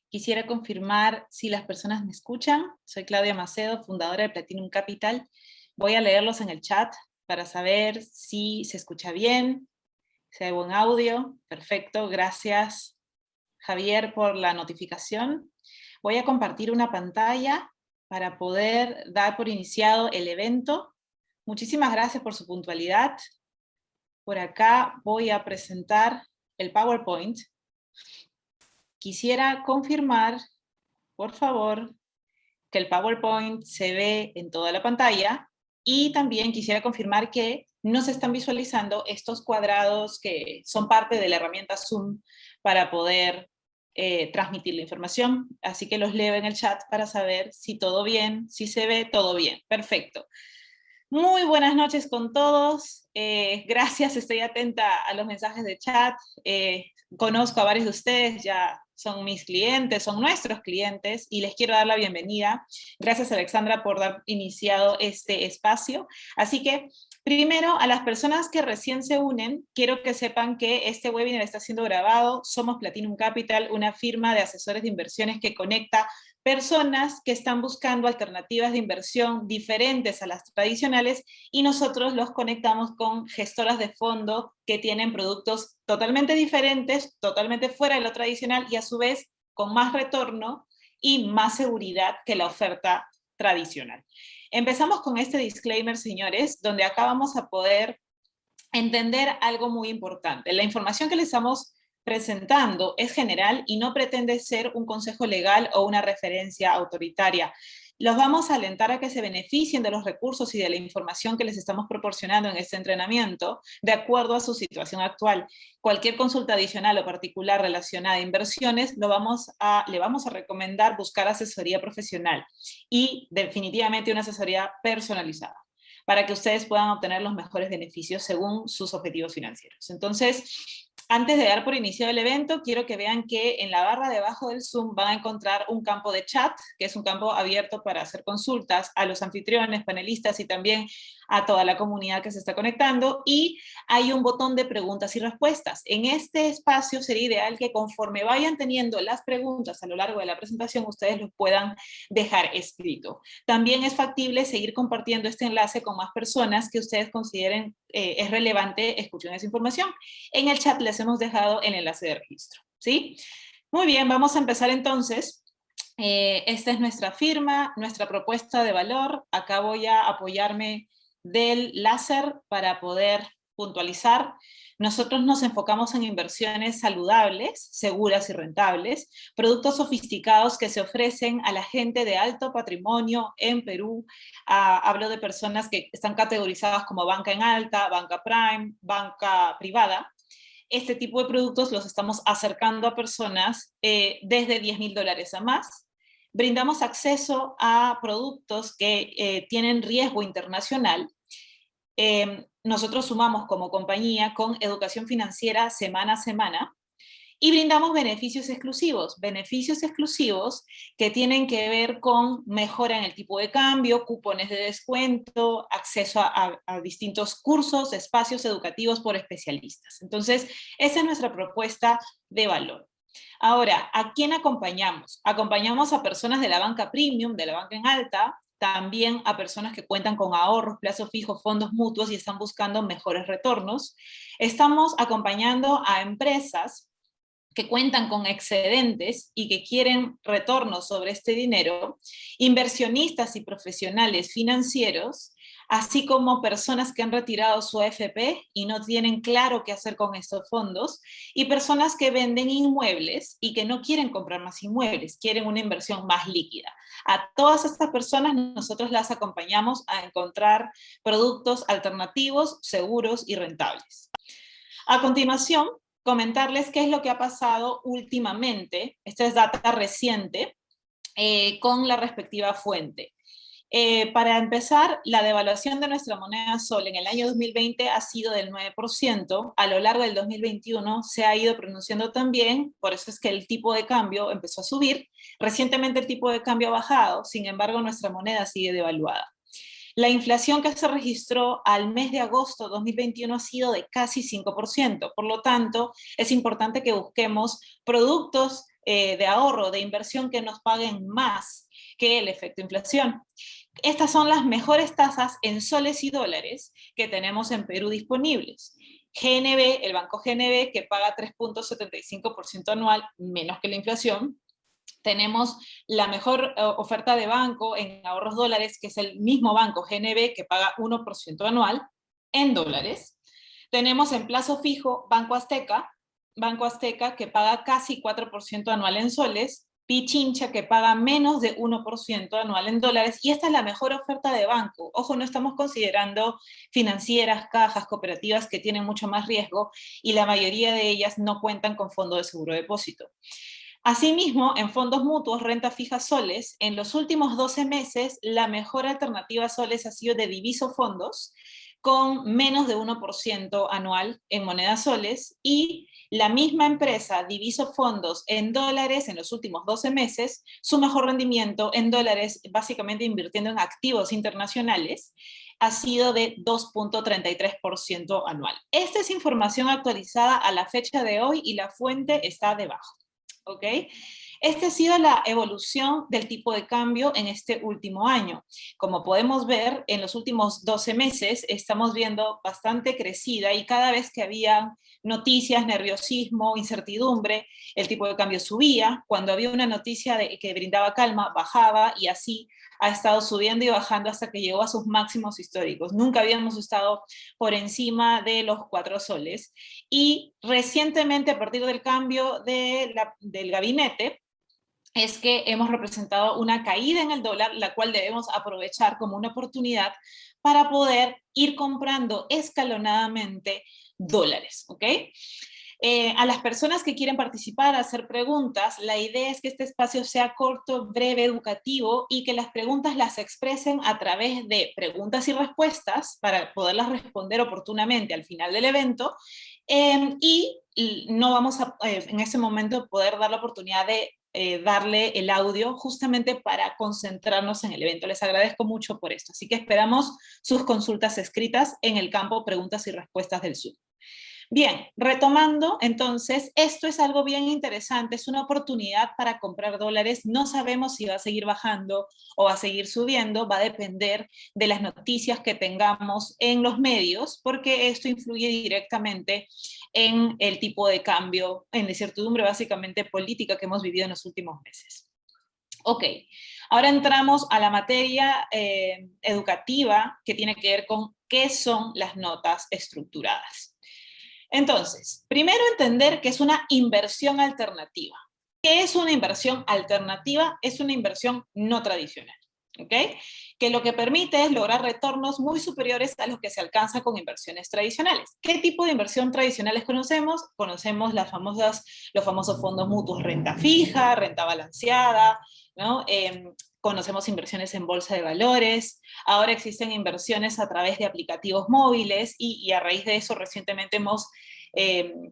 Quisiera confirmar si las personas me escuchan. Soy Claudia Macedo, fundadora de Platinum Capital. Voy a leerlos en el chat para saber si se escucha bien, si hay buen audio. Perfecto, gracias Javier por la notificación. Voy a compartir una pantalla para poder dar por iniciado el evento. Muchísimas gracias por su puntualidad. Por acá voy a presentar el PowerPoint. Quisiera confirmar, por favor, que el PowerPoint se ve en toda la pantalla y también quisiera confirmar que no se están visualizando estos cuadrados que son parte de la herramienta Zoom para poder transmitir la información. Así que los leo en el chat para saber si todo bien, si se ve todo bien. Perfecto. Muy buenas noches con todos. Gracias, estoy atenta a los mensajes de chat. Conozco a varios de ustedes, ya son mis clientes, son nuestros clientes, y les quiero dar la bienvenida. Gracias, Alexandra, por dar iniciado este espacio. Así que, primero, a las personas que recién se unen, quiero que sepan que este webinar está siendo grabado. Somos Platinum Capital, una firma de asesores de inversiones que conecta personas que están buscando alternativas de inversión diferentes a las tradicionales, y nosotros los conectamos con gestoras de fondo que tienen productos totalmente diferentes, totalmente fuera de lo tradicional y a su vez con más retorno y más seguridad que la oferta tradicional. Empezamos con este disclaimer, señores, donde acá vamos a poder entender algo muy importante. La información que les estamos presentando es general y no pretende ser un consejo legal o una referencia autoritaria. Los vamos a alentar a que se beneficien de los recursos y de la información que les estamos proporcionando en este entrenamiento de acuerdo a su situación actual. Cualquier consulta adicional o particular relacionada a inversiones, le vamos a recomendar buscar asesoría profesional y definitivamente una asesoría personalizada, para que ustedes puedan obtener los mejores beneficios según sus objetivos financieros. Entonces, antes de dar por iniciado el evento, quiero que vean que en la barra de abajo del Zoom van a encontrar un campo de chat, que es un campo abierto para hacer consultas a los anfitriones, panelistas y también a toda la comunidad que se está conectando, y hay un botón de preguntas y respuestas. En este espacio sería ideal que conforme vayan teniendo las preguntas a lo largo de la presentación, ustedes los puedan dejar escrito. También es factible seguir compartiendo este enlace con más personas que ustedes consideren es relevante escuchen esa información. En el chat les hemos dejado el enlace de registro, ¿sí? Muy bien, vamos a empezar entonces. Esta es nuestra firma, nuestra propuesta de valor. Acá voy a apoyarme del láser para poder puntualizar. Nosotros nos enfocamos en inversiones saludables, seguras y rentables, productos sofisticados que se ofrecen a la gente de alto patrimonio en Perú. Hablo de personas que están categorizadas como banca en alta, banca prime, banca privada. Este tipo de productos los estamos acercando a personas desde $10,000 a más. Brindamos acceso a productos que tienen riesgo internacional. Nosotros sumamos como compañía con educación financiera semana a semana y brindamos beneficios exclusivos que tienen que ver con mejora en el tipo de cambio, cupones de descuento, acceso a distintos cursos, espacios educativos por especialistas. Entonces, esa es nuestra propuesta de valor. Ahora, ¿a quién acompañamos? Acompañamos a personas de la banca premium, de la banca en alta, también a personas que cuentan con ahorros, plazo fijo, fondos mutuos y están buscando mejores retornos. Estamos acompañando a empresas que cuentan con excedentes y que quieren retornos sobre este dinero, inversionistas y profesionales financieros, así como personas que han retirado su AFP y no tienen claro qué hacer con estos fondos, y personas que venden inmuebles y que no quieren comprar más inmuebles, quieren una inversión más líquida. A todas estas personas nosotros las acompañamos a encontrar productos alternativos, seguros y rentables. A continuación, comentarles qué es lo que ha pasado últimamente, esta es data reciente, con la respectiva fuente. Para empezar, la devaluación de nuestra moneda sol en el año 2020 ha sido del 9%, a lo largo del 2021 se ha ido pronunciando también, por eso es que el tipo de cambio empezó a subir. Recientemente el tipo de cambio ha bajado, sin embargo nuestra moneda sigue devaluada. La inflación que se registró al mes de agosto de 2021 ha sido de casi 5%, por lo tanto, es importante que busquemos productos de ahorro, de inversión que nos paguen más que el efecto inflación. Estas son las mejores tasas en soles y dólares que tenemos en Perú disponibles. GNB, el banco GNB, que paga 3.75% anual, menos que la inflación. Tenemos la mejor oferta de banco en ahorros dólares, que es el mismo banco GNB, que paga 1% anual en dólares. Tenemos en plazo fijo Banco Azteca, que paga casi 4% anual en soles, Pichincha, que paga menos de 1% anual en dólares, y esta es la mejor oferta de banco. Ojo, no estamos considerando financieras, cajas, cooperativas que tienen mucho más riesgo, y la mayoría de ellas no cuentan con fondo de seguro de depósito. Asimismo, en fondos mutuos, renta fija soles, en los últimos 12 meses, la mejor alternativa a soles ha sido de Diviso Fondos, con menos de 1% anual en monedas soles, y la misma empresa, Diviso Fondos, en dólares en los últimos 12 meses, su mejor rendimiento en dólares, básicamente invirtiendo en activos internacionales, ha sido de 2.33% anual. Esta es información actualizada a la fecha de hoy y la fuente está debajo. ¿Ok? Esta ha sido la evolución del tipo de cambio en este último año. Como podemos ver, en los últimos 12 meses estamos viendo bastante crecida, y cada vez que había noticias, nerviosismo, incertidumbre, el tipo de cambio subía. Cuando había una noticia que brindaba calma, bajaba, y así ha estado subiendo y bajando hasta que llegó a sus máximos históricos. Nunca habíamos estado por encima de los 4 soles. Y recientemente, a partir del cambio del gabinete, es que hemos representado una caída en el dólar, la cual debemos aprovechar como una oportunidad para poder ir comprando escalonadamente dólares, ¿ok? A las personas que quieren participar, hacer preguntas, la idea es que este espacio sea corto, breve, educativo, y que las preguntas las expresen a través de preguntas y respuestas para poderlas responder oportunamente al final del evento, y no vamos a, en ese momento, poder dar la oportunidad de darle el audio justamente para concentrarnos en el evento. Les agradezco mucho por esto. Así que esperamos sus consultas escritas en el campo preguntas y respuestas del Zoom. Bien, retomando, entonces, esto es algo bien interesante, es una oportunidad para comprar dólares. No sabemos si va a seguir bajando o va a seguir subiendo, va a depender de las noticias que tengamos en los medios, porque esto influye directamente en el tipo de cambio, en la incertidumbre básicamente política que hemos vivido en los últimos meses. Ok, ahora entramos a la materia educativa, que tiene que ver con qué son las notas estructuradas. Entonces, primero entender que es una inversión alternativa. ¿Qué es una inversión alternativa? Es una inversión no tradicional, ¿ok? Que lo que permite es lograr retornos muy superiores a los que se alcanza con inversiones tradicionales. ¿Qué tipo de inversión tradicionales conocemos? Conocemos los famosos fondos mutuos, renta fija, renta balanceada, ¿no? Conocemos inversiones en bolsa de valores. Ahora existen inversiones a través de aplicativos móviles, y a raíz de eso recientemente hemos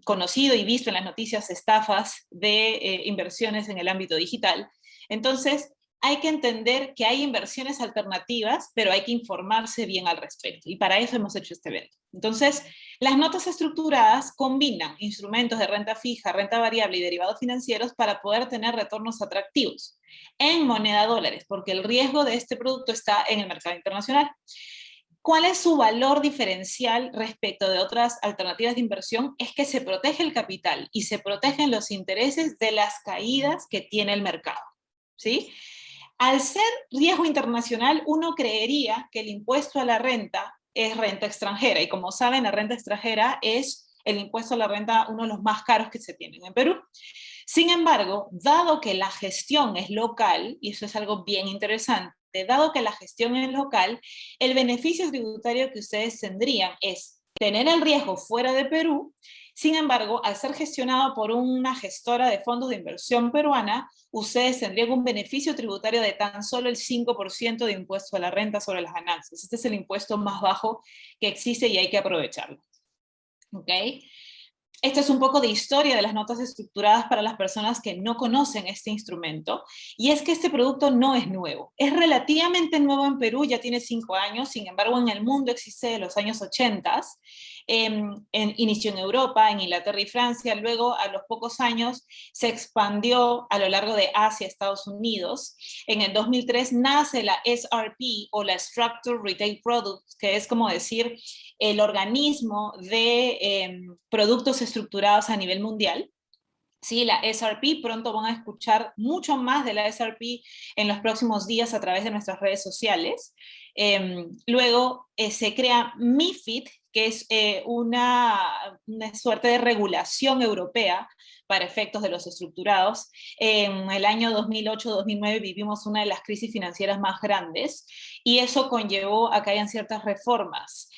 conocido y visto en las noticias estafas de inversiones en el ámbito digital. Entonces, hay que entender que hay inversiones alternativas, pero hay que informarse bien al respecto, y para eso hemos hecho este evento. Entonces, las notas estructuradas combinan instrumentos de renta fija, renta variable y derivados financieros para poder tener retornos atractivos en moneda dólares, porque el riesgo de este producto está en el mercado internacional. ¿Cuál es su valor diferencial respecto de otras alternativas de inversión? Es que se protege el capital y se protegen los intereses de las caídas que tiene el mercado, ¿sí? Al ser riesgo internacional, uno creería que el impuesto a la renta es renta extranjera, y como saben, la renta extranjera es el impuesto a la renta uno de los más caros que se tienen en Perú. Sin embargo, dado que la gestión es local, y eso es algo bien interesante, dado que la gestión es local, el beneficio tributario que ustedes tendrían es tener el riesgo fuera de Perú. Sin embargo, al ser gestionado por una gestora de fondos de inversión peruana, ustedes tendrían un beneficio tributario de tan solo el 5% de impuesto a la renta sobre las ganancias. Este es el impuesto más bajo que existe y hay que aprovecharlo. ¿Ok? Esto es un poco de historia de las notas estructuradas para las personas que no conocen este instrumento, y es que este producto no es nuevo. Es relativamente nuevo en Perú, ya tiene 5 años, sin embargo en el mundo existe de los años 80. inició en Europa, en Inglaterra y Francia, luego a los pocos años se expandió a lo largo de Asia, Estados Unidos. En el 2003 nace la SRP o la Structured Retail Products, que es como decir el organismo de productos estructurados a nivel mundial. Sí, la SRP, pronto van a escuchar mucho más de la SRP en los próximos días a través de nuestras redes sociales. Luego se crea MiFID, que es una suerte de regulación europea para efectos de los estructurados. En el año 2008-2009 vivimos una de las crisis financieras más grandes y eso conllevó a que hayan ciertas reformas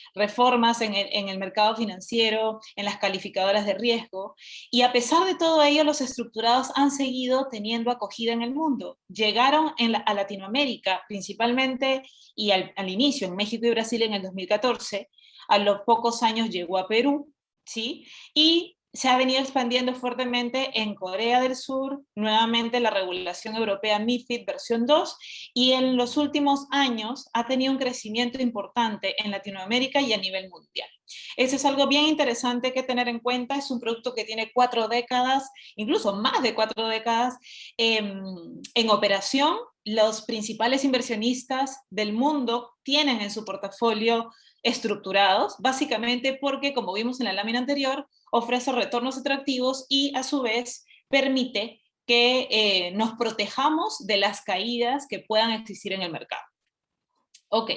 en el mercado financiero, en las calificadoras de riesgo, y a pesar de todo ello, los estructurados han seguido teniendo acogida en el mundo. Llegaron a Latinoamérica principalmente y al inicio en México y Brasil en el 2014, a los pocos años llegó a Perú, ¿sí? Y se ha venido expandiendo fuertemente en Corea del Sur, nuevamente la regulación europea MiFID versión 2, y en los últimos años ha tenido un crecimiento importante en Latinoamérica y a nivel mundial. Eso es algo bien interesante que tener en cuenta. Es un producto que tiene 4 décadas, incluso más de 4 décadas en operación. Los principales inversionistas del mundo tienen en su portafolio estructurados, básicamente porque, como vimos en la lámina anterior, ofrece retornos atractivos y a su vez permite que nos protejamos de las caídas que puedan existir en el mercado. Ok,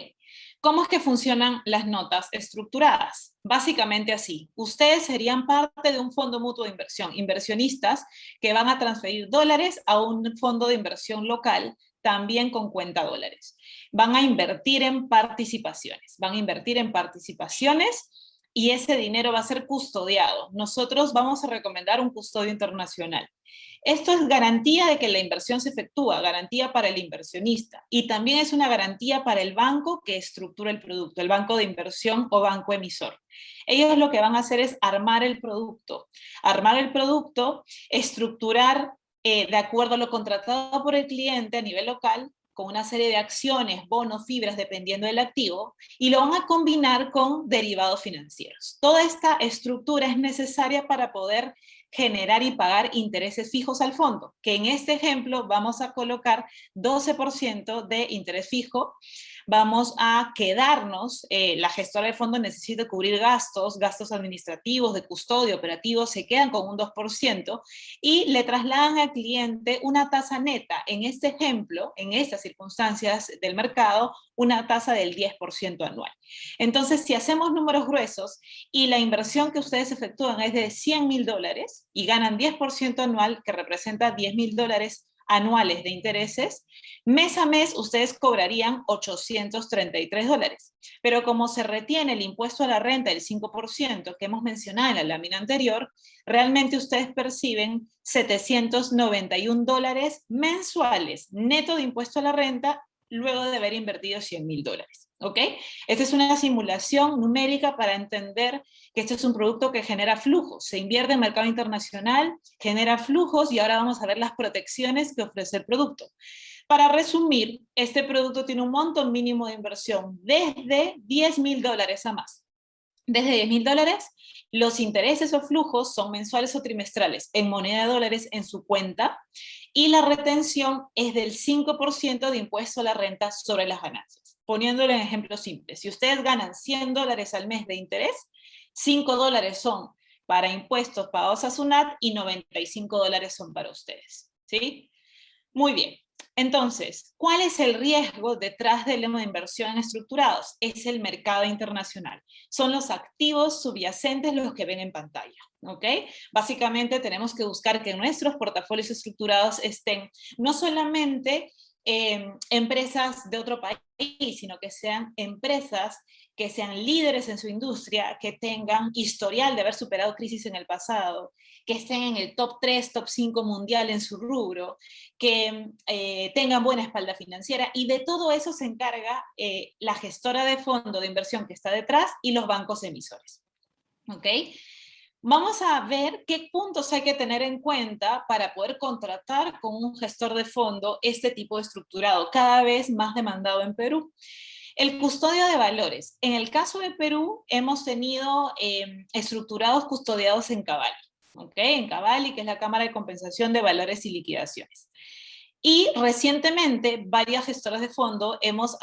¿cómo es que funcionan las notas estructuradas? Básicamente así, ustedes serían parte de un fondo mutuo de inversión, inversionistas que van a transferir dólares a un fondo de inversión local, también con cuenta dólares. Van a invertir en participaciones, y ese dinero va a ser custodiado. Nosotros vamos a recomendar un custodio internacional. Esto es garantía de que la inversión se efectúa, garantía para el inversionista, y también es una garantía para el banco que estructura el producto, el banco de inversión o banco emisor. Ellos lo que van a hacer es armar el producto, estructurar de acuerdo a lo contratado por el cliente a nivel local, con una serie de acciones, bonos, fibras, dependiendo del activo, y lo van a combinar con derivados financieros. Toda esta estructura es necesaria para poder generar y pagar intereses fijos al fondo, que en este ejemplo vamos a colocar 12% de interés fijo. Vamos a quedarnos, la gestora de fondo necesita cubrir gastos administrativos, de custodia, operativos, se quedan con un 2% y le trasladan al cliente una tasa neta, en este ejemplo, en estas circunstancias del mercado, una tasa del 10% anual. Entonces, si hacemos números gruesos y la inversión que ustedes efectúan es de $100,000 y ganan 10% anual, que representa $10,000 anuales de intereses, mes a mes ustedes cobrarían $833. Pero como se retiene el impuesto a la renta del 5% que hemos mencionado en la lámina anterior, realmente ustedes perciben $791 mensuales neto de impuesto a la renta luego de haber invertido $100,000. ¿Ok? Esta es una simulación numérica para entender que este es un producto que genera flujos. Se invierte en mercado internacional, genera flujos y ahora vamos a ver las protecciones que ofrece el producto. Para resumir, este producto tiene un monto mínimo de inversión desde $10,000 a más. Desde $10,000, los intereses o flujos son mensuales o trimestrales en moneda de dólares en su cuenta y la retención es del 5% de impuesto a la renta sobre las ganancias. Poniéndolo en ejemplos simples, si ustedes ganan $100 al mes de interés, $5 son para impuestos pagados a SUNAT y $95 son para ustedes. ¿Sí? Muy bien. Entonces, ¿cuál es el riesgo detrás de la inversión en estructurados? Es el mercado internacional. Son los activos subyacentes los que ven en pantalla. ¿Ok? Básicamente tenemos que buscar que nuestros portafolios estructurados estén no solamente empresas de otro país, sino que sean empresas que sean líderes en su industria, que tengan historial de haber superado crisis en el pasado, que estén en el top 3, top 5 mundial en su rubro, que tengan buena espalda financiera, y de todo eso se encarga la gestora de fondo de inversión que está detrás y los bancos emisores. ¿Ok? Vamos a ver qué puntos hay que tener en cuenta para poder contratar con un gestor de fondo este tipo de estructurado, cada vez más demandado en Perú. El custodio de valores. En el caso de Perú, hemos tenido estructurados custodiados en Cavali, ¿ok? En Cavali, que es la Cámara de Compensación de Valores y Liquidaciones. Y recientemente, varias gestoras de fondo hemos,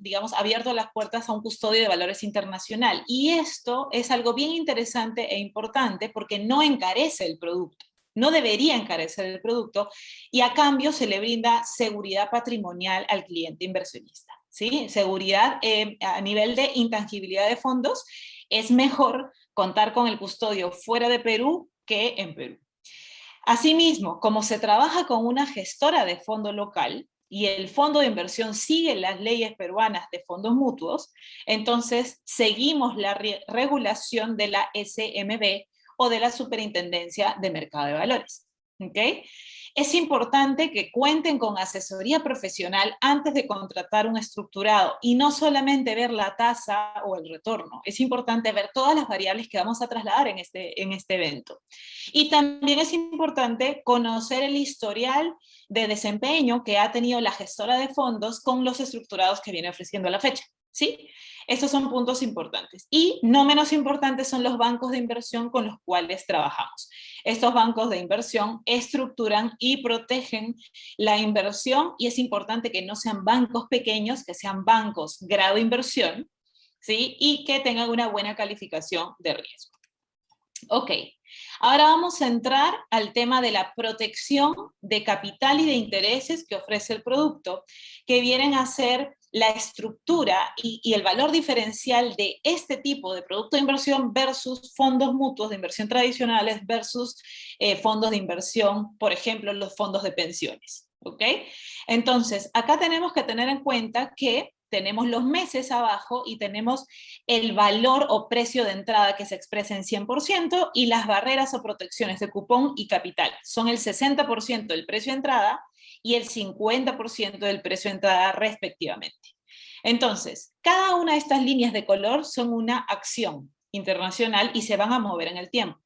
digamos, abierto las puertas a un custodio de valores internacional. Y esto es algo bien interesante e importante porque no encarece el producto. No debería encarecer el producto y a cambio se le brinda seguridad patrimonial al cliente inversionista. ¿Sí? Seguridad a nivel de intangibilidad de fondos. Es mejor contar con el custodio fuera de Perú que en Perú. Asimismo, como se trabaja con una gestora de fondo local y el fondo de inversión sigue las leyes peruanas de fondos mutuos, entonces seguimos la regulación de la SMB o de la Superintendencia de Mercado de Valores. ¿Okay? Es importante que cuenten con asesoría profesional antes de contratar un estructurado y no solamente ver la tasa o el retorno. Es importante ver todas las variables que vamos a trasladar en este evento. Y también es importante conocer el historial de desempeño que ha tenido la gestora de fondos con los estructurados que viene ofreciendo a la fecha. ¿Sí? Estos son puntos importantes. Y no menos importantes son los bancos de inversión con los cuales trabajamos. Estos bancos de inversión estructuran y protegen la inversión y es importante que no sean bancos pequeños, que sean bancos grado inversión, ¿sí? Y que tengan una buena calificación de riesgo. Ok, ahora vamos a entrar al tema de la protección de capital y de intereses que ofrece el producto, que vienen a ser la estructura y el valor diferencial de este tipo de producto de inversión versus fondos mutuos de inversión tradicionales versus fondos de inversión, por ejemplo, los fondos de pensiones. ¿Ok? Entonces, acá tenemos que tener en cuenta que tenemos los meses abajo y tenemos el valor o precio de entrada que se expresa en 100% y las barreras o protecciones de cupón y capital. Son el 60% del precio de entrada y el 50% del precio de entrada respectivamente. Entonces, cada una de estas líneas de color son una acción internacional y se van a mover en el tiempo.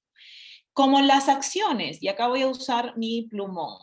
Como las acciones, y acá voy a usar mi plumón,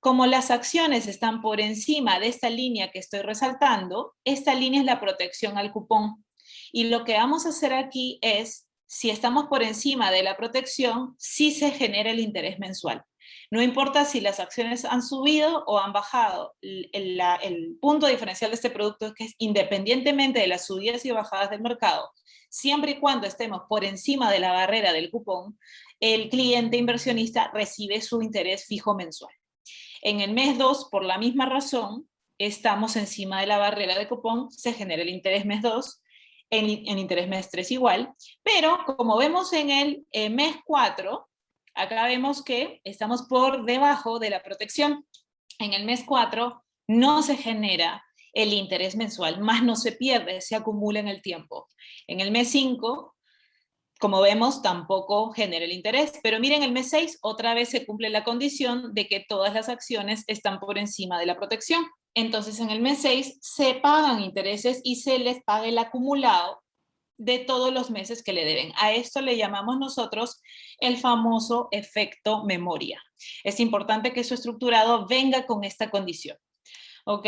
como las acciones están por encima de esta línea que estoy resaltando, esta línea es la protección al cupón. Y lo que vamos a hacer aquí es, si estamos por encima de la protección, sí se genera el interés mensual. No importa si las acciones han subido o han bajado. El punto diferencial de este producto es que independientemente de las subidas y bajadas del mercado, siempre y cuando estemos por encima de la barrera del cupón, el cliente inversionista recibe su interés fijo mensual. En el mes 2, por la misma razón, estamos encima de la barrera de cupón, se genera el interés mes 2, en interés mes 3 igual, pero como vemos en el mes 4, acá vemos que estamos por debajo de la protección. En el mes 4 no se genera el interés mensual, más no se pierde, se acumula en el tiempo. En el mes 5, como vemos, tampoco genera el interés. Pero miren, el mes 6 otra vez se cumple la condición de que todas las acciones están por encima de la protección. Entonces, en el mes 6 se pagan intereses y se les paga el acumulado de todos los meses que le deben. A esto le llamamos nosotros el famoso efecto memoria. Es importante que su estructurado venga con esta condición. ¿Ok?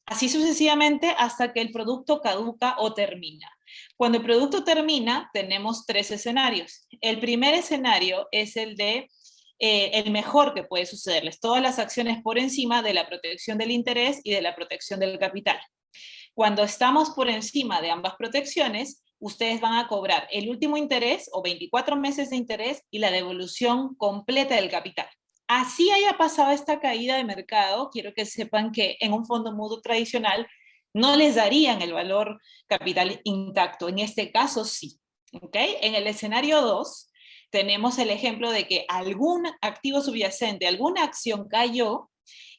Así sucesivamente hasta que el producto caduca o termina. Cuando el producto termina, tenemos 3 escenarios. El primer escenario es el de el mejor que puede sucederles. Todas las acciones por encima de la protección del interés y de la protección del capital. Cuando estamos por encima de ambas protecciones, ustedes van a cobrar el último interés o 24 meses de interés y la devolución completa del capital. Así haya pasado esta caída de mercado, quiero que sepan que en un fondo mutuo tradicional no les darían el valor capital intacto. En este caso sí. ¿Okay? En el escenario 2 tenemos el ejemplo de que algún activo subyacente, alguna acción cayó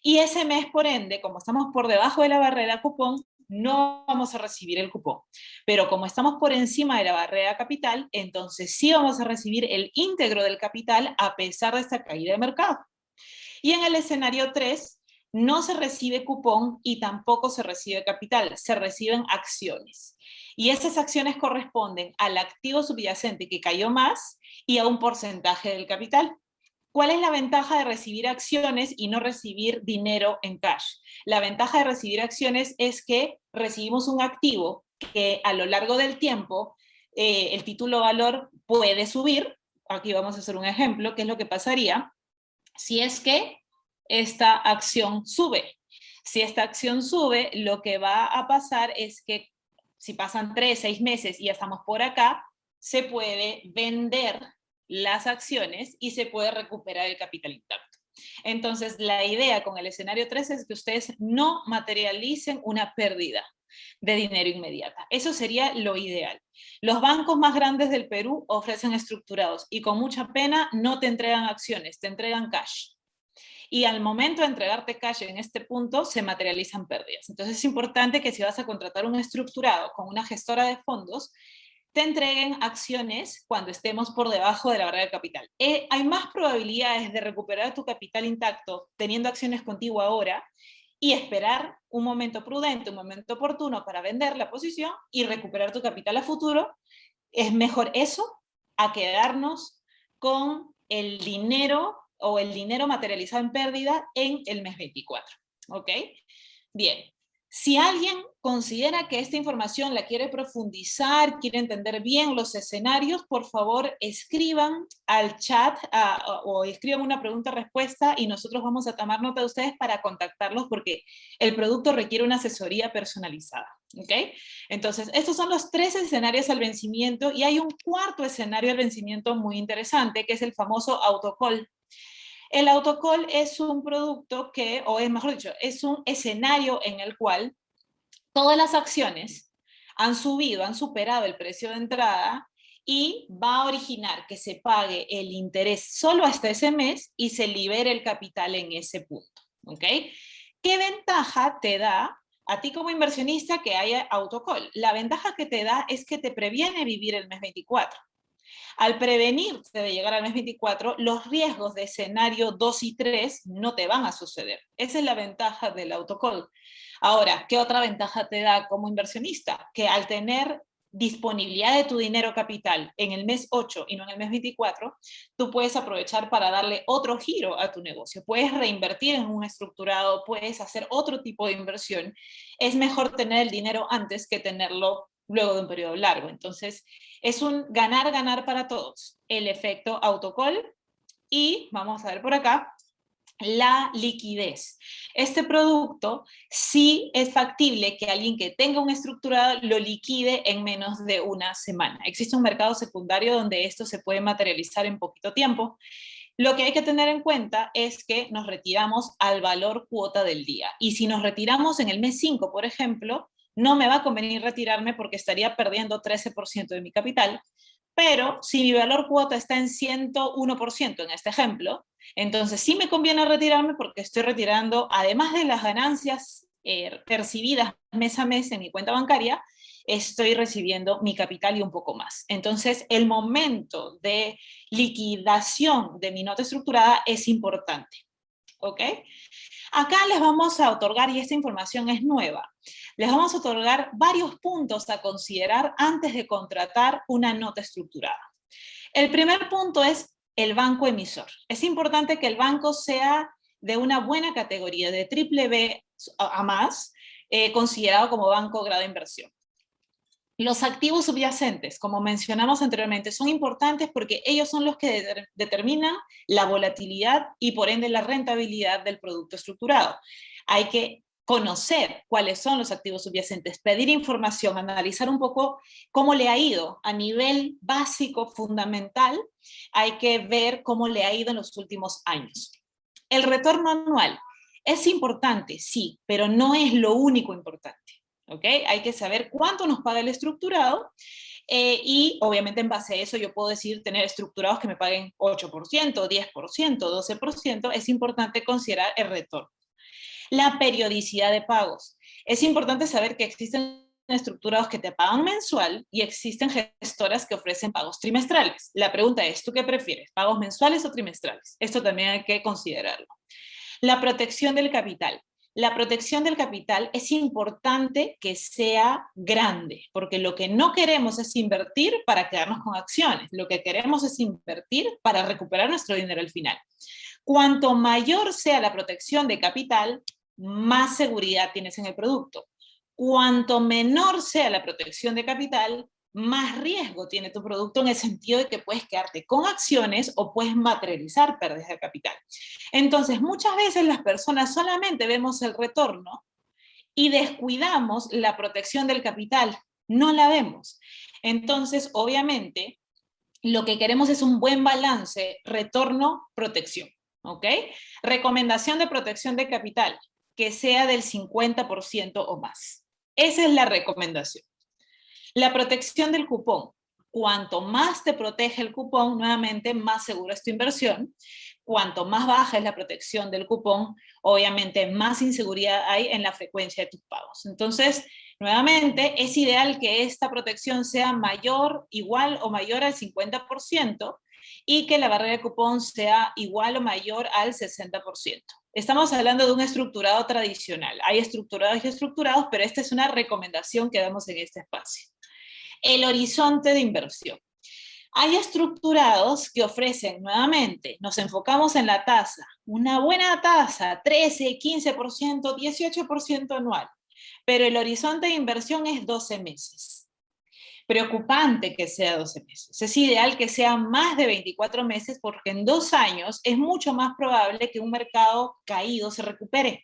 y ese mes, por ende, como estamos por debajo de la barrera cupón, no vamos a recibir el cupón. Pero como estamos por encima de la barrera capital, entonces sí vamos a recibir el íntegro del capital a pesar de esta caída de mercado. Y en el escenario 3, no se recibe cupón y tampoco se recibe capital, se reciben acciones. Y esas acciones corresponden al activo subyacente que cayó más y a un porcentaje del capital. ¿Cuál es la ventaja de recibir acciones y no recibir dinero en cash? La ventaja de recibir acciones es que recibimos un activo que a lo largo del tiempo el título valor puede subir. Aquí vamos a hacer un ejemplo, ¿qué es lo que pasaría si es que esta acción sube? Si esta acción sube, lo que va a pasar es que si pasan 3, 6 meses y ya estamos por acá, se puede vender las acciones y se puede recuperar el capital intacto. Entonces, la idea con el escenario 3 es que ustedes no materialicen una pérdida de dinero inmediata. Eso sería lo ideal. Los bancos más grandes del Perú ofrecen estructurados y con mucha pena no te entregan acciones, te entregan cash. Y al momento de entregarte cash en este punto, se materializan pérdidas. Entonces es importante que si vas a contratar un estructurado con una gestora de fondos, te entreguen acciones cuando estemos por debajo de la barrera de capital. Hay más probabilidades de recuperar tu capital intacto teniendo acciones contigo ahora y esperar un momento prudente, un momento oportuno para vender la posición y recuperar tu capital a futuro. Es mejor eso a quedarnos con el dinero o el dinero materializado en pérdida en el mes 24. ¿Ok? Bien. Si alguien considera que esta información la quiere profundizar, quiere entender bien los escenarios, por favor escriban al chat o escriban una pregunta-respuesta y nosotros vamos a tomar nota de ustedes para contactarlos porque el producto requiere una asesoría personalizada. ¿Ok? Entonces, estos son los 3 escenarios al vencimiento y hay un cuarto escenario al vencimiento muy interesante que es el famoso autocall. El autocall es un producto que, o es mejor dicho, es un escenario en el cual todas las acciones han subido, han superado el precio de entrada y va a originar que se pague el interés solo hasta ese mes y se libere el capital en ese punto. ¿Ok? ¿Qué ventaja te da a ti como inversionista que haya autocall? La ventaja que te da es que te previene vivir el mes 24. Al prevenirte de llegar al mes 24, los riesgos de escenario 2 y 3 no te van a suceder. Esa es la ventaja del autocall. Ahora, ¿qué otra ventaja te da como inversionista? Que al tener disponibilidad de tu dinero capital en el mes 8 y no en el mes 24, tú puedes aprovechar para darle otro giro a tu negocio. Puedes reinvertir en un estructurado, puedes hacer otro tipo de inversión. Es mejor tener el dinero antes que tenerlo luego de un periodo largo. Entonces, es un ganar-ganar para todos. El efecto autocall y, vamos a ver por acá, la liquidez. Este producto sí es factible que alguien que tenga un estructurado lo liquide en menos de una semana. Existe un mercado secundario donde esto se puede materializar en poquito tiempo. Lo que hay que tener en cuenta es que nos retiramos al valor cuota del día. Y si nos retiramos en el mes 5, por ejemplo, no me va a convenir retirarme porque estaría perdiendo 13% de mi capital. Pero si mi valor cuota está en 101% en este ejemplo, entonces sí me conviene retirarme porque estoy retirando, además de las ganancias percibidas mes a mes en mi cuenta bancaria, estoy recibiendo mi capital y un poco más. Entonces, el momento de liquidación de mi nota estructurada es importante. ¿Ok? Acá les vamos a otorgar, y esta información es nueva, les vamos a otorgar varios puntos a considerar antes de contratar una nota estructurada. El primer punto es el banco emisor. Es importante que el banco sea de una buena categoría, de triple B a más, considerado como banco grado de inversión. Los activos subyacentes, como mencionamos anteriormente, son importantes porque ellos son los que determinan la volatilidad y por ende la rentabilidad del producto estructurado. Hay que conocer cuáles son los activos subyacentes, pedir información, analizar un poco cómo le ha ido a nivel básico, fundamental. Hay que ver cómo le ha ido en los últimos años. El retorno anual es importante, sí, pero no es lo único importante. ¿Okay? Hay que saber cuánto nos paga el estructurado y obviamente en base a eso yo puedo decir tener estructurados que me paguen 8%, 10%, 12%. Es importante considerar el retorno. La periodicidad de pagos. Es importante saber que existen estructurados que te pagan mensual y existen gestoras que ofrecen pagos trimestrales. La pregunta es, ¿tú qué prefieres? ¿Pagos mensuales o trimestrales? Esto también hay que considerarlo. La protección del capital. la protección del capital es importante que sea grande, porque lo que no queremos es invertir para quedarnos con acciones, lo que queremos es invertir para recuperar nuestro dinero al final. Cuanto mayor sea la protección de capital, más seguridad tienes en el producto. Cuanto menor sea la protección de capital, más riesgo tiene tu producto en el sentido de que puedes quedarte con acciones o puedes materializar pérdidas de capital. Entonces, muchas veces las personas solamente vemos el retorno y descuidamos la protección del capital, no la vemos. Entonces, obviamente, lo que queremos es un buen balance retorno-protección, ¿ok? Recomendación de protección de capital, que sea del 50% o más. Esa es la recomendación. La protección del cupón. Cuanto más te protege el cupón, nuevamente, más segura es tu inversión. Cuanto más baja es la protección del cupón, obviamente más inseguridad hay en la frecuencia de tus pagos. Entonces, nuevamente, es ideal que esta protección sea mayor, igual o mayor al 50% y que la barrera de cupón sea igual o mayor al 60%. Estamos hablando de un estructurado tradicional. Hay estructurados y estructurados, pero esta es una recomendación que damos en este espacio. El horizonte de inversión. Hay estructurados que ofrecen, nuevamente, nos enfocamos en la tasa, una buena tasa, 13, 15%, 18% anual, pero el horizonte de inversión es 12 meses. Preocupante que sea 12 meses. Es ideal que sea más de 24 meses porque en 2 años es mucho más probable que un mercado caído se recupere.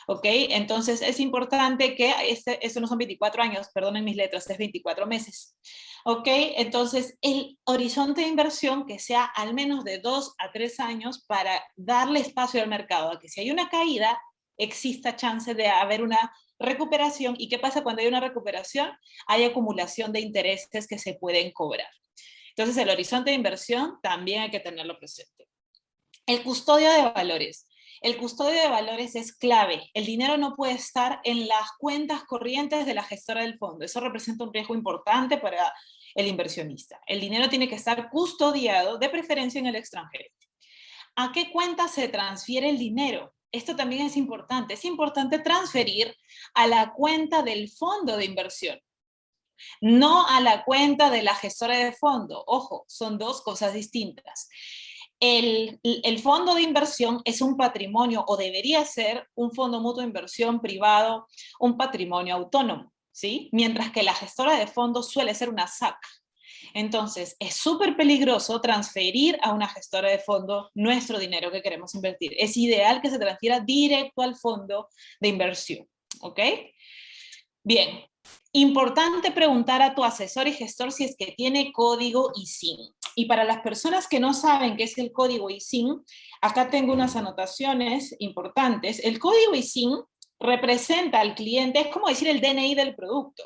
¿Ok? Entonces es importante que, eso no son 24 años, perdonen mis letras, es 24 meses. ¿Ok? Entonces el horizonte de inversión que sea al menos de 2 a 3 años para darle espacio al mercado, a que si hay una caída, exista chance de haber una recuperación. ¿Y qué pasa cuando hay una recuperación? Hay acumulación de intereses que se pueden cobrar. Entonces el horizonte de inversión también hay que tenerlo presente. El custodio de valores. El custodio de valores es clave. El dinero no puede estar en las cuentas corrientes de la gestora del fondo. Eso representa un riesgo importante para el inversionista. El dinero tiene que estar custodiado, de preferencia en el extranjero. ¿A qué cuenta se transfiere el dinero? Esto también es importante. Es importante transferir a la cuenta del fondo de inversión, no a la cuenta de la gestora de fondo. Ojo, son dos cosas distintas. El fondo de inversión es un patrimonio, o debería ser un fondo mutuo de inversión privado, un patrimonio autónomo, ¿sí? Mientras que la gestora de fondos suele ser una SAC. Entonces, es súper peligroso transferir a una gestora de fondo nuestro dinero que queremos invertir. Es ideal que se transfiera directo al fondo de inversión, ¿ok? Bien, importante preguntar a tu asesor y gestor si es que tiene código ISIN. Y para las personas que no saben qué es el código ISIN, acá tengo unas anotaciones importantes. El código ISIN representa al cliente, es como decir el DNI del producto.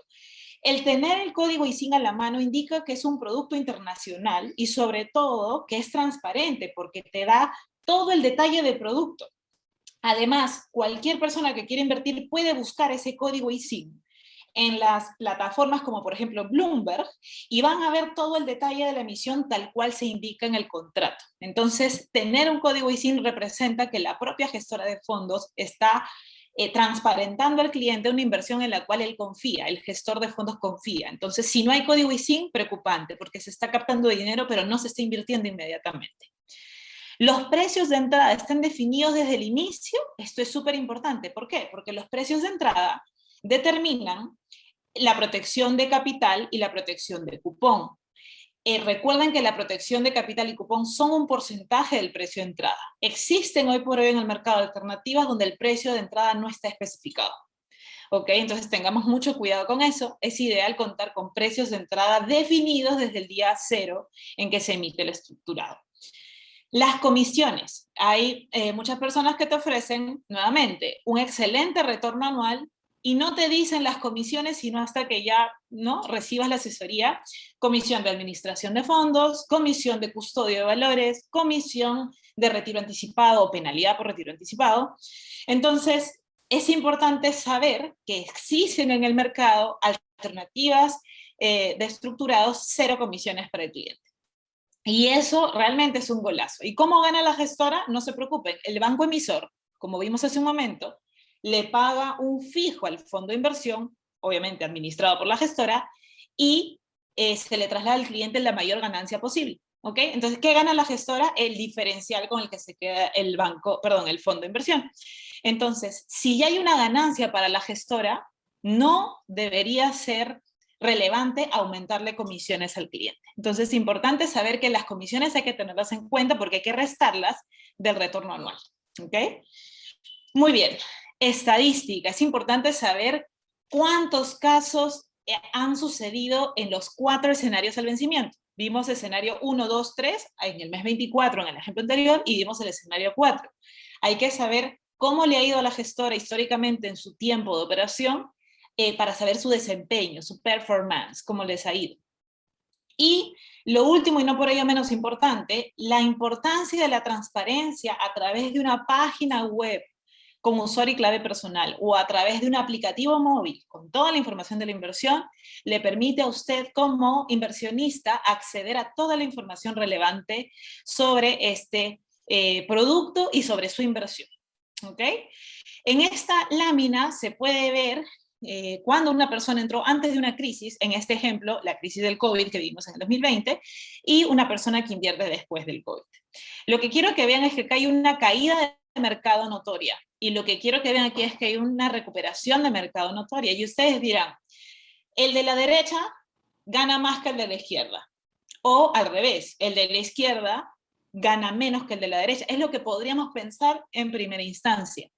El tener el código ISIN a la mano indica que es un producto internacional y sobre todo que es transparente porque te da todo el detalle del producto. Además, cualquier persona que quiera invertir puede buscar ese código ISIN en las plataformas como por ejemplo Bloomberg y van a ver todo el detalle de la emisión tal cual se indica en el contrato. Entonces, tener un código ISIN representa que la propia gestora de fondos está transparentando al cliente una inversión en la cual él confía, el gestor de fondos confía. Entonces, si no hay código ISIN, preocupante, porque se está captando dinero, pero no se está invirtiendo inmediatamente. Los precios de entrada están definidos desde el inicio. Esto es súper importante. ¿Por qué? Porque los precios de entrada determinan la protección de capital y la protección de cupón. Recuerden que la protección de capital y cupón son un porcentaje del precio de entrada. Existen hoy por hoy en el mercado alternativas donde el precio de entrada no está especificado. ¿Ok? Entonces tengamos mucho cuidado con eso. Es ideal contar con precios de entrada definidos desde el día cero en que se emite el estructurado. Las comisiones. Hay muchas personas que te ofrecen, nuevamente, un excelente retorno anual y no te dicen las comisiones sino hasta que ya no recibas la asesoría. Comisión de administración de fondos, comisión de custodio de valores, comisión de retiro anticipado o penalidad por retiro anticipado. Entonces, es importante saber que existen en el mercado alternativas de estructurados cero comisiones para el cliente. Y eso realmente es un golazo. ¿Y cómo gana la gestora? No se preocupen, el banco emisor, como vimos hace un momento, le paga un fijo al fondo de inversión, obviamente administrado por la gestora, y se le traslada al cliente la mayor ganancia posible. ¿Ok? Entonces, ¿qué gana la gestora? El diferencial con el que se queda el banco, perdón, el fondo de inversión. Entonces, si ya hay una ganancia para la gestora, no debería ser relevante aumentarle comisiones al cliente. Entonces, es importante saber que las comisiones hay que tenerlas en cuenta porque hay que restarlas del retorno anual. ¿Ok? Muy bien. Estadística. Es importante saber cuántos casos han sucedido en los 4 escenarios al vencimiento. Vimos escenario 1, 2, 3 en el mes 24 en el ejemplo anterior y vimos el escenario 4. Hay que saber cómo le ha ido a la gestora históricamente en su tiempo de operación para saber su desempeño, su performance, cómo les ha ido. Y lo último y no por ello menos importante, la importancia de la transparencia a través de una página web con usuario y clave personal o a través de un aplicativo móvil con toda la información de la inversión, le permite a usted como inversionista acceder a toda la información relevante sobre este producto y sobre su inversión. ¿Ok? En esta lámina se puede ver cuando una persona entró antes de una crisis, en este ejemplo, la crisis del COVID que vimos en el 2020, y una persona que invierte después del COVID. Lo que quiero que vean es que acá hay una caída de mercado notoria, y lo que quiero que vean aquí es que hay una recuperación de mercado notoria, y ustedes dirán, el de la derecha gana más que el de la izquierda, o al revés, el de la izquierda gana menos que el de la derecha. Es lo que podríamos pensar en primera instancia.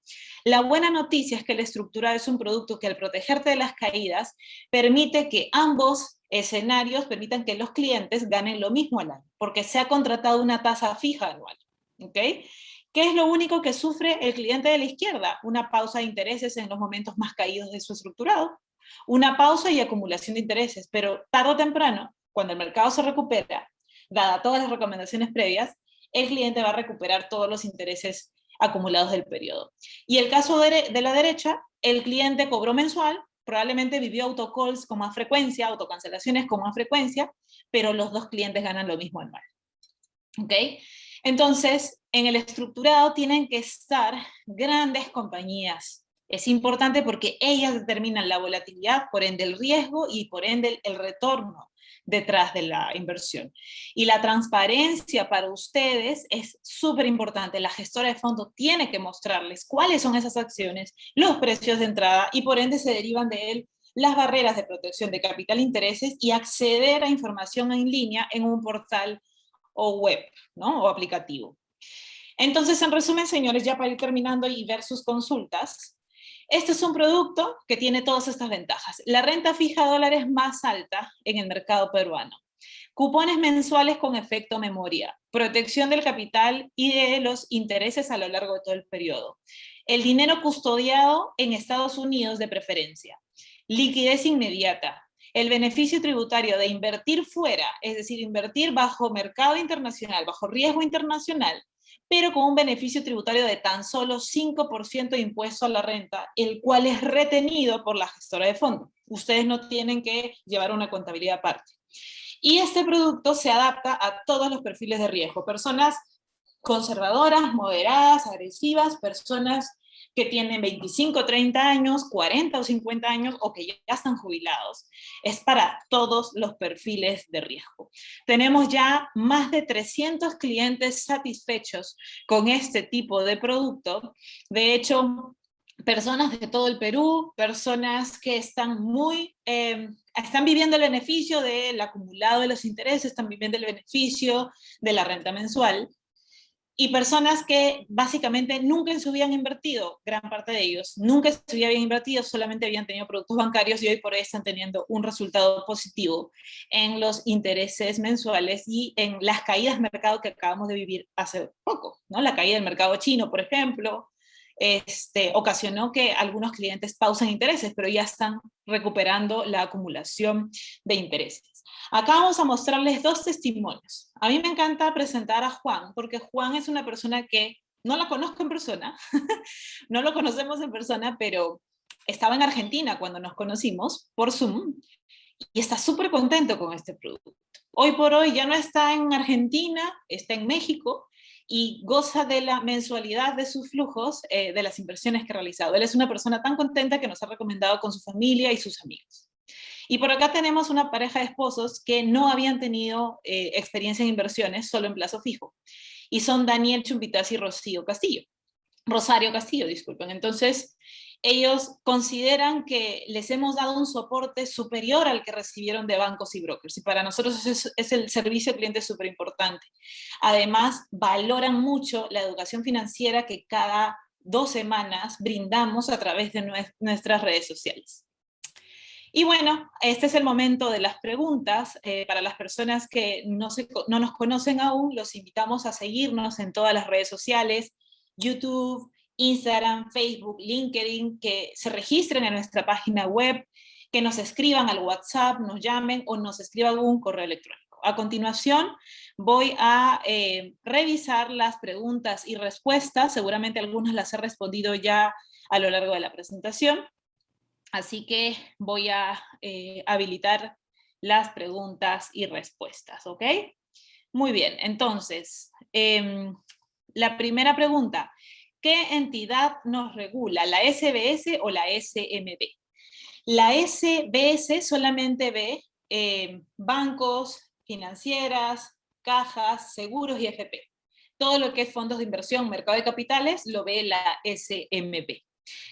La buena noticia es que la estructura es un producto que al protegerte de las caídas permite que ambos escenarios permitan que los clientes ganen lo mismo al año, porque se ha contratado una tasa fija anual. ¿Ok? ¿Qué es lo único que sufre el cliente de la izquierda? Una pausa de intereses en los momentos más caídos de su estructurado. Una pausa y acumulación de intereses, pero tarde o temprano, cuando el mercado se recupera, dada todas las recomendaciones previas, el cliente va a recuperar todos los intereses acumulados del periodo. Y el caso de la derecha, el cliente cobró mensual, probablemente vivió autocalls con más frecuencia, autocancelaciones con más frecuencia, pero los dos clientes ganan lo mismo anual. ¿Ok? Entonces, en el estructurado tienen que estar grandes compañías. Es importante porque ellas determinan la volatilidad, por ende el riesgo y por ende el retorno detrás de la inversión. Y la transparencia para ustedes es súper importante. La gestora de fondo tiene que mostrarles cuáles son esas acciones, los precios de entrada y por ende se derivan de él las barreras de protección de capital e intereses y acceder a información en línea en un portal o web, ¿no? O aplicativo. Entonces, en resumen, señores, ya para ir terminando y ver sus consultas, este es un producto que tiene todas estas ventajas. La renta fija de dólares más alta en el mercado peruano. Cupones mensuales con efecto memoria. Protección del capital y de los intereses a lo largo de todo el periodo. El dinero custodiado en Estados Unidos de preferencia. Liquidez inmediata. El beneficio tributario de invertir fuera, es decir, invertir bajo mercado internacional, bajo riesgo internacional, pero con un beneficio tributario de tan solo 5% de impuesto a la renta, el cual es retenido por la gestora de fondo. Ustedes no tienen que llevar una contabilidad aparte. Y este producto se adapta a todos los perfiles de riesgo. Personas conservadoras, moderadas, agresivas, personas que tienen 25, 30 años, 40 o 50 años o que ya están jubilados. Es para todos los perfiles de riesgo. Tenemos ya más de 300 clientes satisfechos con este tipo de producto. De hecho, personas de todo el Perú, personas que están están viviendo el beneficio del acumulado de los intereses, están viviendo el beneficio de la renta mensual, y personas que básicamente nunca en su vida han invertido, gran parte de ellos, nunca en su vida habían invertido, solamente habían tenido productos bancarios y hoy por hoy están teniendo un resultado positivo en los intereses mensuales y en las caídas de mercado que acabamos de vivir hace poco, ¿no? La caída del mercado chino, por ejemplo, ocasionó que algunos clientes pausen intereses, pero ya están recuperando la acumulación de intereses. Acá vamos a mostrarles 2 testimonios. A mí me encanta presentar a Juan, porque Juan es una persona que no la conozco en persona, no lo conocemos en persona, pero estaba en Argentina cuando nos conocimos por Zoom y está súper contento con este producto. Hoy por hoy ya no está en Argentina, está en México y goza de la mensualidad de sus flujos de las inversiones que ha realizado. Él es una persona tan contenta que nos ha recomendado con su familia y sus amigos. Y por acá tenemos una pareja de esposos que no habían tenido experiencia en inversiones, solo en plazo fijo. Y son Daniel Chumbitaz y Rosario Castillo, disculpen. Entonces, ellos consideran que les hemos dado un soporte superior al que recibieron de bancos y brokers. Y para nosotros es el servicio al cliente súper importante. Además, valoran mucho la educación financiera que cada 2 semanas brindamos a través de nuestras redes sociales. Y bueno, este es el momento de las preguntas. Para las personas que no nos conocen aún, los invitamos a seguirnos en todas las redes sociales, YouTube, Instagram, Facebook, LinkedIn, que se registren en nuestra página web, que nos escriban al WhatsApp, nos llamen o nos escriban un correo electrónico. A continuación, voy a revisar las preguntas y respuestas. Seguramente algunas las he respondido ya a lo largo de la presentación. Así que voy a habilitar las preguntas y respuestas, ¿ok? Muy bien, entonces, la primera pregunta, ¿qué entidad nos regula, la SBS o la SMB? La SBS solamente ve bancos, financieras, cajas, seguros y FP. Todo lo que es fondos de inversión, mercado de capitales, lo ve la SMB.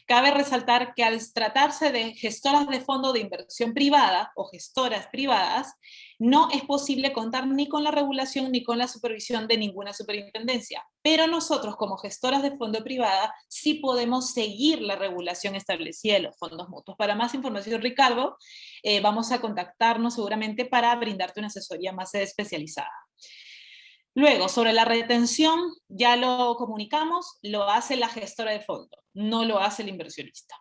Cabe resaltar que al tratarse de gestoras de fondo de inversión privada o gestoras privadas, no es posible contar ni con la regulación ni con la supervisión de ninguna superintendencia. Pero nosotros, como gestoras de fondo privada, sí podemos seguir la regulación establecida de los fondos mutuos. Para más información, Ricardo, vamos a contactarnos seguramente para brindarte una asesoría más especializada. Luego, sobre la retención, ya lo comunicamos, lo hace la gestora de fondo, no lo hace el inversionista.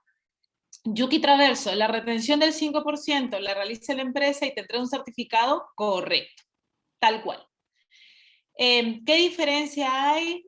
Yuki Traverso, la retención del 5% la realiza la empresa y tendrá un certificado correcto, tal cual. ¿Qué diferencia hay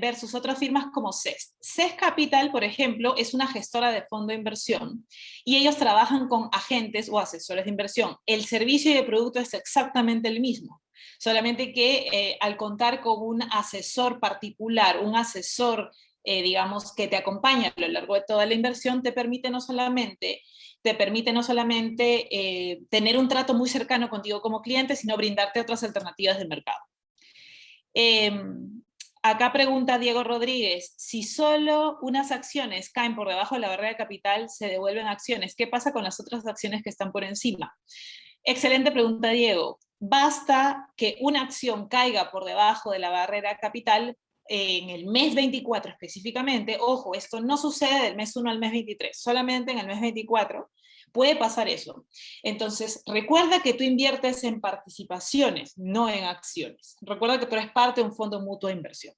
versus otras firmas como CES? CES Capital, por ejemplo, es una gestora de fondo de inversión y ellos trabajan con agentes o asesores de inversión. El servicio y el producto es exactamente el mismo, solamente que al contar con un asesor particular, un asesor, digamos, que te acompaña a lo largo de toda la inversión, te permite no solamente tener un trato muy cercano contigo como cliente, sino brindarte otras alternativas del mercado. Acá pregunta Diego Rodríguez, si solo unas acciones caen por debajo de la barrera de capital, se devuelven acciones. ¿Qué pasa con las otras acciones que están por encima? Excelente pregunta, Diego. Basta que una acción caiga por debajo de la barrera de capital en el mes 24 específicamente. Ojo, esto no sucede del mes 1 al mes 23, solamente en el mes 24 puede pasar eso. Entonces, recuerda que tú inviertes en participaciones, no en acciones. Recuerda que tú eres parte de un fondo mutuo de inversión.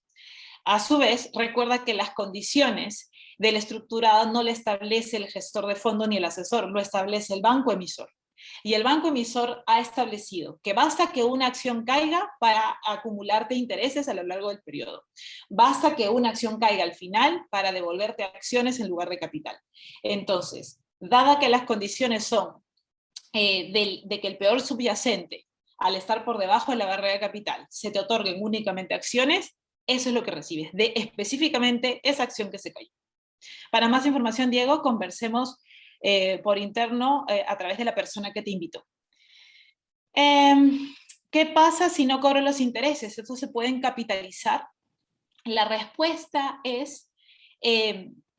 A su vez, recuerda que las condiciones del estructurado no le establece el gestor de fondo ni el asesor, lo establece el banco emisor. Y el banco emisor ha establecido que basta que una acción caiga para acumularte intereses a lo largo del periodo. Basta que una acción caiga al final para devolverte acciones en lugar de capital. Entonces, dada que las condiciones son de que el peor subyacente, al estar por debajo de la barrera de capital, se te otorguen únicamente acciones, eso es lo que recibes, de específicamente esa acción que se cayó. Para más información, Diego, conversemos por interno a través de la persona que te invitó. ¿Qué pasa si no cobro los intereses? ¿Estos se pueden capitalizar? La respuesta es,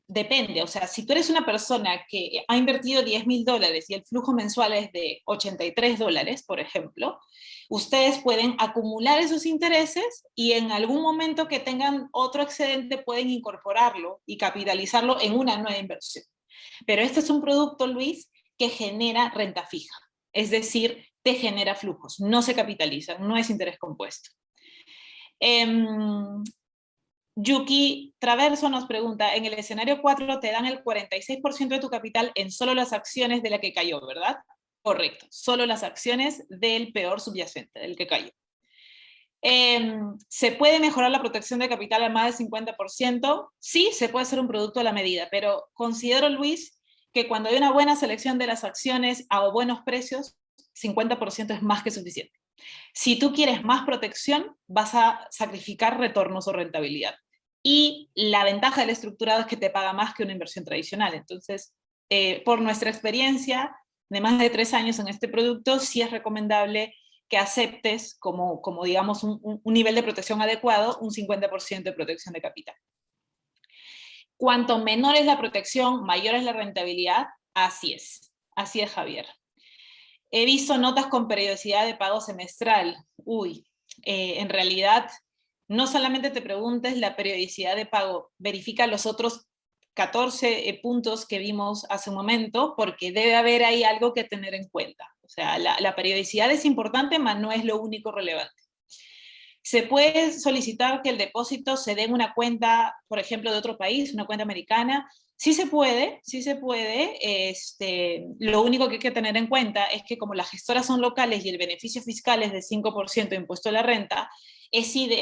depende. O sea, si tú eres una persona que ha invertido $10,000 y el flujo mensual es de $83, por ejemplo, ustedes pueden acumular esos intereses y en algún momento que tengan otro excedente pueden incorporarlo y capitalizarlo en una nueva inversión. Pero este es un producto, Luis, que genera renta fija. Es decir, te genera flujos, no se capitaliza, no es interés compuesto. Yuki Traverso nos pregunta, en el escenario 4 te dan el 46% de tu capital en solo las acciones de la que cayó, ¿verdad? Correcto, solo las acciones del peor subyacente, del que cayó. ¿Se puede mejorar la protección de capital a más del 50%? Sí, se puede hacer un producto a la medida, pero considero, Luis, que cuando hay una buena selección de las acciones a buenos precios, 50% es más que suficiente. Si tú quieres más protección, vas a sacrificar retornos o rentabilidad. Y la ventaja del estructurado es que te paga más que una inversión tradicional. Entonces, por nuestra experiencia de más de 3 años en este producto, sí es recomendable que aceptes como digamos, un nivel de protección adecuado, un 50% de protección de capital. Cuanto menor es la protección, mayor es la rentabilidad. Así es, Javier. He visto notas con periodicidad de pago semestral. Uy, en realidad, no solamente te preguntes la periodicidad de pago, verifica los otros 14 puntos que vimos hace un momento, porque debe haber ahí algo que tener en cuenta. O sea, la periodicidad es importante, pero no es lo único relevante. Se puede solicitar que el depósito se dé en una cuenta, por ejemplo, de otro país, una cuenta americana. Sí se puede, sí se puede. Lo único que hay que tener en cuenta es que como las gestoras son locales y el beneficio fiscal es de 5% de impuesto a la renta,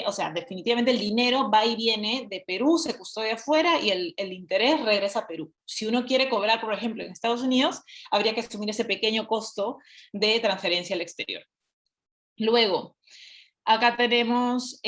o sea, definitivamente el dinero va y viene de Perú, se custodia afuera y el interés regresa a Perú. Si uno quiere cobrar, por ejemplo, en Estados Unidos, habría que asumir ese pequeño costo de transferencia al exterior. Luego, acá tenemos,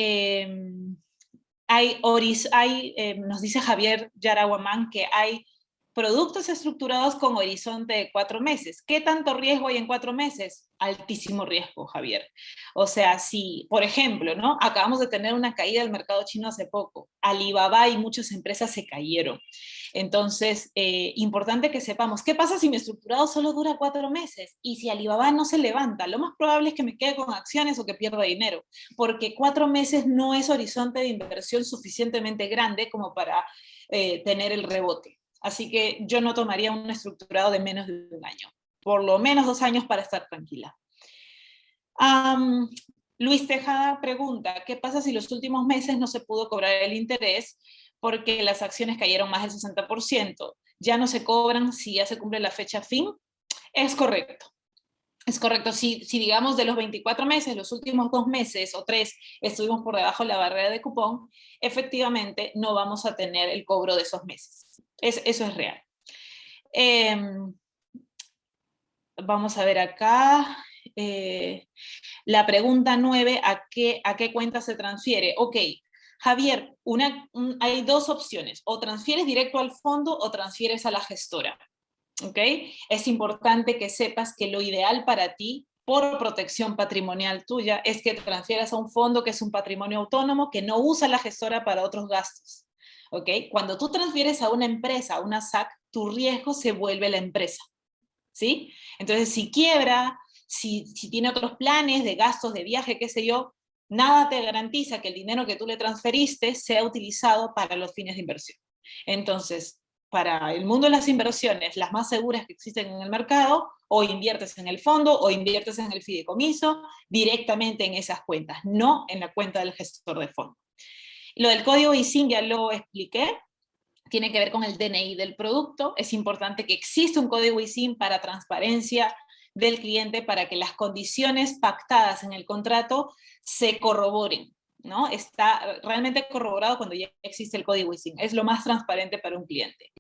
nos dice Javier Yaraguamán que hay productos estructurados con horizonte de 4 meses. ¿Qué tanto riesgo hay en 4 meses? Altísimo riesgo, Javier. O sea, si, por ejemplo, ¿no? Acabamos de tener una caída del mercado chino hace poco. Alibaba y muchas empresas se cayeron. Entonces, importante que sepamos, ¿qué pasa si mi estructurado solo dura 4 meses? Y si Alibaba no se levanta, lo más probable es que me quede con acciones o que pierda dinero, porque 4 meses no es horizonte de inversión suficientemente grande como para tener el rebote. Así que yo no tomaría un estructurado de menos de 1 año, por lo menos 2 años para estar tranquila. Luis Tejada pregunta, ¿qué pasa si los últimos meses no se pudo cobrar el interés porque las acciones cayeron más del 60%? ¿Ya no se cobran si ya se cumple la fecha fin? Es correcto. Es correcto, si digamos de los 24 meses, los últimos 2 meses o 3 estuvimos por debajo de la barrera de cupón, efectivamente no vamos a tener el cobro de esos meses. Eso es real. Vamos a ver acá. La pregunta 9, ¿a qué cuenta se transfiere? Ok, Javier, hay 2 opciones, o transfieres directo al fondo o transfieres a la gestora. ¿Ok? Es importante que sepas que lo ideal para ti, por protección patrimonial tuya, es que transfieras a un fondo que es un patrimonio autónomo que no usa la gestora para otros gastos. ¿Ok? Cuando tú transfieres a una empresa, a una SAC, tu riesgo se vuelve la empresa. ¿Sí? Entonces, si quiebra, si tiene otros planes de gastos, de viaje, qué sé yo, nada te garantiza que el dinero que tú le transferiste sea utilizado para los fines de inversión. Entonces, para el mundo de las inversiones, las más seguras que existen en el mercado, o inviertes en el fondo o inviertes en el fideicomiso directamente en esas cuentas, no en la cuenta del gestor de fondo. Lo del código ISIN ya lo expliqué, tiene que ver con el DNI del producto. Es importante que exista un código ISIN para transparencia del cliente, para que las condiciones pactadas en el contrato se corroboren, ¿no? Está realmente corroborado cuando ya existe el código ISIN. Es lo más transparente para un cliente.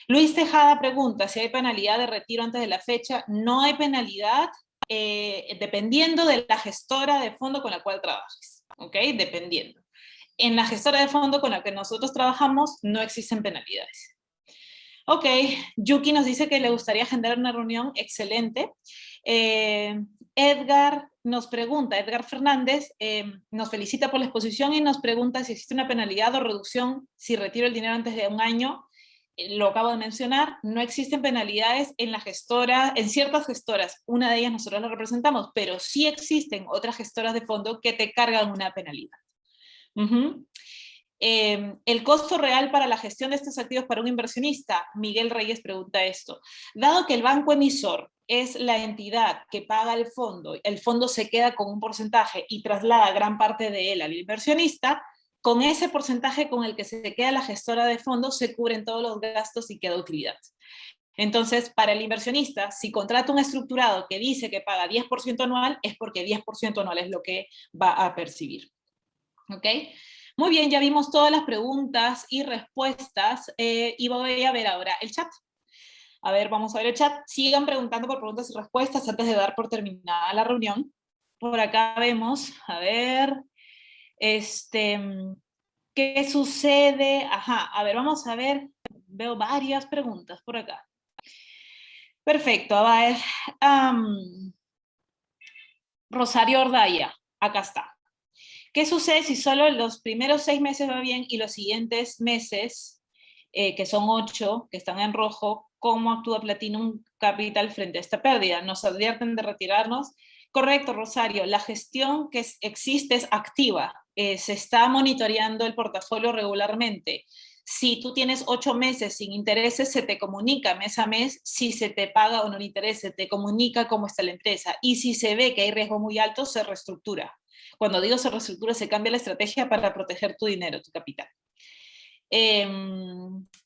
Luis Tejada pregunta si hay penalidad de retiro antes de la fecha. No hay penalidad, dependiendo de la gestora de fondo con la cual trabajes, ¿ok? Dependiendo. En la gestora de fondo con la que nosotros trabajamos no existen penalidades. Ok, Yuki nos dice que le gustaría agendar una reunión. Excelente. Edgar nos pregunta, Edgar Fernández nos felicita por la exposición y nos pregunta si existe una penalidad o reducción si retiro el dinero antes de 1 año. Lo acabo de mencionar, no existen penalidades en la gestora, en ciertas gestoras, una de ellas nosotros la representamos, pero sí existen otras gestoras de fondo que te cargan una penalidad. El costo real para la gestión de estos activos para un inversionista, Miguel Reyes pregunta esto. Dado que el banco emisor es la entidad que paga el fondo se queda con un porcentaje y traslada gran parte de él al inversionista, con ese porcentaje con el que se queda la gestora de fondos se cubren todos los gastos y queda utilidad. Entonces, para el inversionista, si contrata un estructurado que dice que paga 10% anual, es porque 10% anual es lo que va a percibir. ¿Ok? Muy bien, ya vimos todas las preguntas y respuestas y voy a ver ahora el chat. A ver, vamos a ver el chat. Sigan preguntando por preguntas y respuestas antes de dar por terminada la reunión. por acá vemos, a ver, ¿qué sucede? Ajá, a ver, vamos a ver, veo varias preguntas por acá. Perfecto, a ver, Rosario Ordaya, acá está. ¿Qué sucede si solo los primeros 6 meses va bien y los siguientes meses, que son 8, que están en rojo, cómo actúa Platinum Capital frente a esta pérdida? Nos advierten de retirarnos. Correcto, Rosario, la gestión que existe es activa, se está monitoreando el portafolio regularmente. Si tú tienes 8 meses sin intereses, se te comunica mes a mes si se te paga o no el interés, se te comunica cómo está la empresa. Y si se ve que hay riesgo muy alto, se reestructura. Cuando digo se reestructura, se cambia la estrategia para proteger tu dinero, tu capital.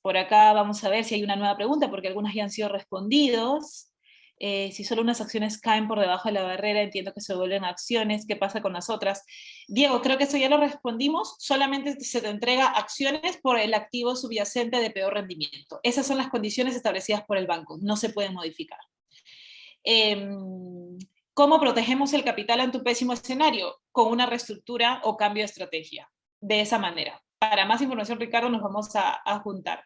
Por acá vamos a ver si hay una nueva pregunta, porque algunas ya han sido respondidos. Si solo unas acciones caen por debajo de la barrera, entiendo que se vuelven acciones. ¿Qué pasa con las otras? Diego, creo que eso ya lo respondimos. Solamente se te entrega acciones por el activo subyacente de peor rendimiento. Esas son las condiciones establecidas por el banco. No se pueden modificar. ¿Cómo protegemos el capital ante un pésimo escenario? Con una reestructura o cambio de estrategia. De esa manera. Para más información, Ricardo, nos vamos a juntar.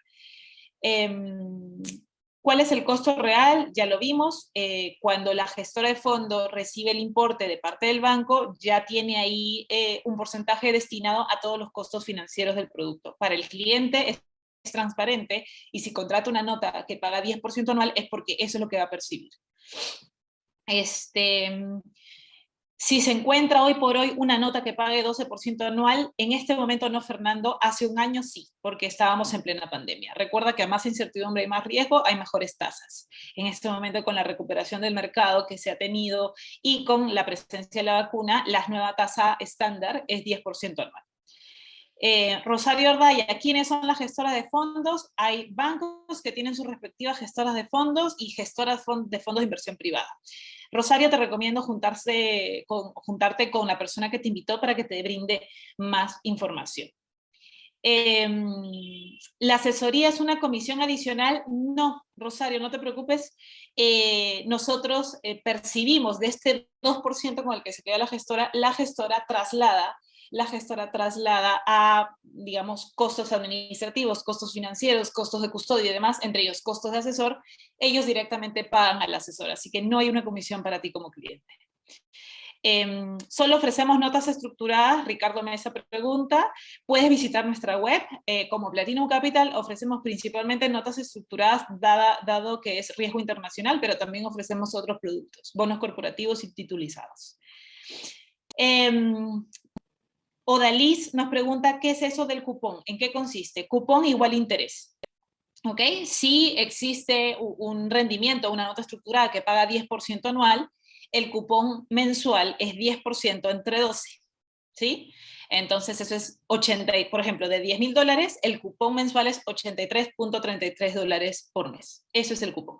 ¿Cuál es el costo real? Ya lo vimos. Cuando la gestora de fondo recibe el importe de parte del banco, ya tiene ahí un porcentaje destinado a todos los costos financieros del producto. Para el cliente es transparente, y si contrata una nota que paga 10% anual es porque eso es lo que va a percibir. Si se encuentra hoy por hoy una nota que pague 12% anual, en este momento no, Fernando, hace un año sí, porque estábamos en plena pandemia. Recuerda que a más incertidumbre y más riesgo hay mejores tasas. En este momento, con la recuperación del mercado que se ha tenido y con la presencia de la vacuna, la nueva tasa estándar es 10% anual. Rosario Ordaya, ¿quiénes son las gestoras de fondos? Hay bancos que tienen sus respectivas gestoras de fondos y gestoras de fondos de inversión privada. Rosario, te recomiendo juntarte con la persona que te invitó para que te brinde más información. ¿La asesoría es una comisión adicional? No, Rosario, no te preocupes. Nosotros percibimos de este 2% con el que se queda la gestora traslada a, digamos, costos administrativos, costos financieros, costos de custodia y demás, entre ellos costos de asesor. Ellos directamente pagan al asesor, así que no hay una comisión para ti como cliente. Solo ofrecemos notas estructuradas. Ricardo Mesa pregunta. Puedes visitar nuestra web. Como Platinum Capital ofrecemos principalmente notas estructuradas, dado que es riesgo internacional, pero también ofrecemos otros productos, bonos corporativos y titulizados. Odalis nos pregunta, ¿qué es eso del cupón? ¿En qué consiste? Cupón igual interés. ¿Ok? Si existe un rendimiento, una nota estructurada que paga 10% anual, el cupón mensual es 10% entre 12. ¿Sí? Entonces eso es 80, por ejemplo, de $10,000, el cupón mensual es $83.33 por mes. Eso es el cupón.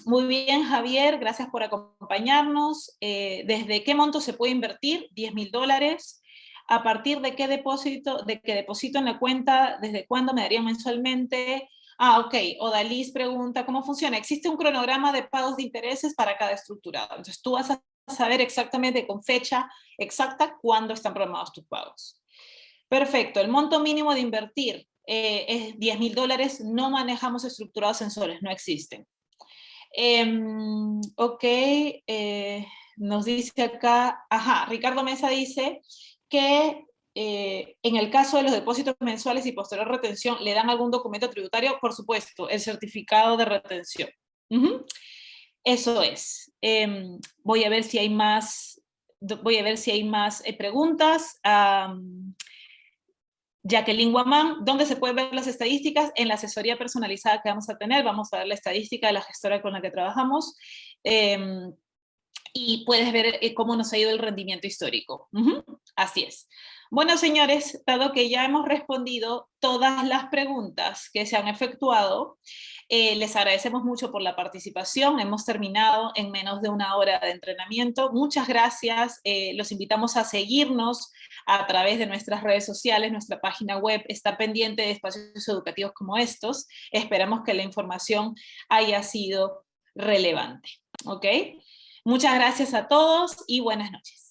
Muy bien, Javier, gracias por acompañarnos. ¿Desde qué monto se puede invertir? $10,000. ¿A partir de qué deposito en la cuenta? ¿Desde cuándo me darían mensualmente? Ok. Odalis pregunta, ¿cómo funciona? Existe un cronograma de pagos de intereses para cada estructurado. Entonces tú vas a saber exactamente con fecha exacta cuándo están programados tus pagos. Perfecto. El monto mínimo de invertir es $10,000. No manejamos estructurados en soles, no existen. Ok, nos dice acá, Ricardo Mesa dice que en el caso de los depósitos mensuales y posterior retención, ¿le dan algún documento tributario? Por supuesto, el certificado de retención. Eso es. Voy a ver si hay más, preguntas. Jacqueline Guamán, ¿dónde se pueden ver las estadísticas? En la asesoría personalizada que vamos a tener, vamos a ver la estadística de la gestora con la que trabajamos, y puedes ver cómo nos ha ido el rendimiento histórico. Así es. Bueno, señores, dado que ya hemos respondido todas las preguntas que se han efectuado, les agradecemos mucho por la participación. Hemos terminado en menos de 1 hora de entrenamiento. Muchas gracias. Los invitamos a seguirnos a través de nuestras redes sociales. Nuestra página web está pendiente de espacios educativos como estos. Esperamos que la información haya sido relevante. ¿Ok? Muchas gracias a todos y buenas noches.